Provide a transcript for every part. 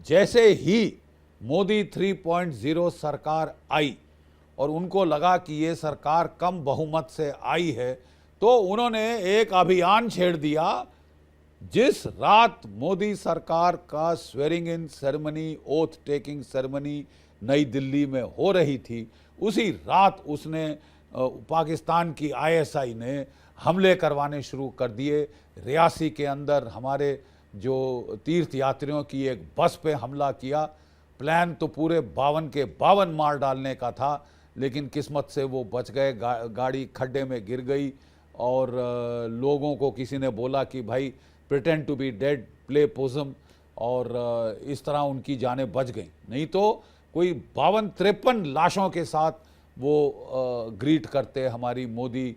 जैसे ही मोदी 3.0 सरकार आई और उनको लगा कि ये सरकार कम बहुमत से आई है, तो उन्होंने एक अभियान छेड़ दिया। जिस रात मोदी सरकार का swearing in ceremony, oath taking ceremony नई दिल्ली में हो रही थी, उसी रात उसने पाकिस्तान की आईएसआई ने हमले करवाने शुरू कर दिए। रियासी के अंदर हमारे जो तीर्थ यात्रियों की एक बस पे हमला किया। प्लान तो पूरे 52 के 52 मार डालने का था, लेकिन किस्मत से वो बच गए। गाड़ी खड्डे में गिर गई और लोगों को किसी ने बोला कि भाई pretend to be dead, play possum, और इस तरह उनकी जानें बच गई। नहीं तो कोई 52-53 लाशों के साथ वो ग्रीट करते हमारी मोदी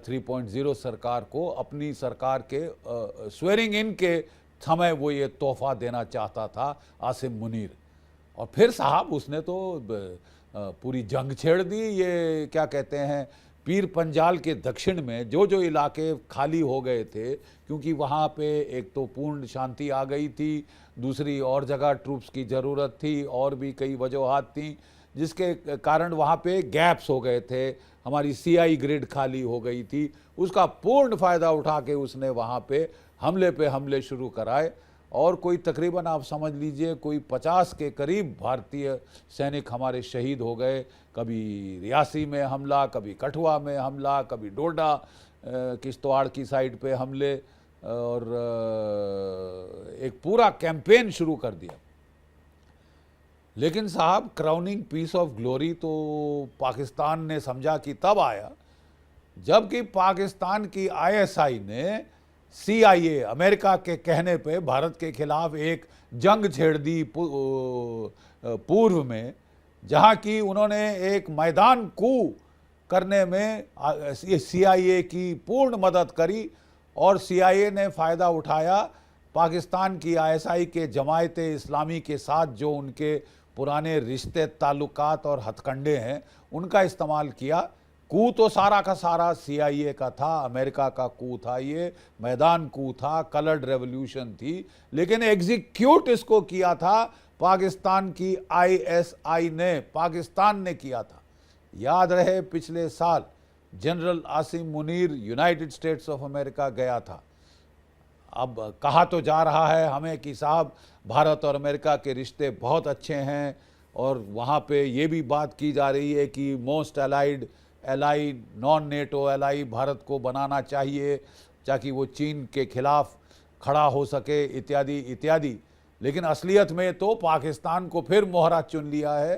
3.0 सरकार को। अपनी सरकार के स्वेरिंग इन के समय वो ये तोहफा देना चाहता था आसिम मुनीर। और फिर साहब उसने तो पूरी जंग छेड़ दी। ये क्या कहते हैं, पीर पंजाल के दक्षिण में जो जो इलाके खाली हो गए थे, क्योंकि वहाँ पे एक तो पूर्ण शांति आ गई थी, दूसरी और जगह ट्रूप्स की ज़रूरत थी, और भी कई वजूहात थी जिसके कारण वहाँ पे गैप्स हो गए थे। हमारी सीआई ग्रिड खाली हो गई थी, उसका पूर्ण फ़ायदा उठा के उसने वहाँ पे हमले शुरू कराए। और कोई तकरीबन आप समझ लीजिए कोई 50 के करीब भारतीय सैनिक हमारे शहीद हो गए। कभी रियासी में हमला, कभी कठुआ में हमला, कभी डोडा किश्तवाड़ की साइड पे हमले, और एक पूरा कैंपेन शुरू कर दिया। लेकिन साहब क्राउनिंग पीस ऑफ ग्लोरी तो पाकिस्तान ने समझा कि तब आया जबकि पाकिस्तान की आईएसआई ने CIA अमेरिका के कहने पे भारत के खिलाफ एक जंग छेड़ दी पूर्व में, जहां की उन्होंने एक मैदान कू करने में CIA की पूर्ण मदद करी, और CIA ने फ़ायदा उठाया पाकिस्तान की आईएसआई के जमायत इस्लामी के साथ जो उनके पुराने रिश्ते, ताल्लुकात और हथकंडे हैं, उनका इस्तेमाल किया। कू तो सारा का सारा CIA का था, अमेरिका का कू था, ये मैदान कू था, कलर्ड रेवोल्यूशन थी, लेकिन एग्जीक्यूट इसको किया था पाकिस्तान की ISI ने, पाकिस्तान ने किया था। याद रहे पिछले साल general Asim Munir United states of America गया था। अब कहा तो जा रहा है हमें कि साहब भारत और अमेरिका के रिश्ते बहुत अच्छे हैं, और वहाँ पे ये भी बात की जा रही है कि most allied ally, non NATO ally Bharat को बनाना चाहिए ताकि वो चीन के खिलाफ खड़ा हो सके, इत्यादि इत्यादि। लेकिन असलियत में तो पाकिस्तान को फिर मोहरा चुन लिया है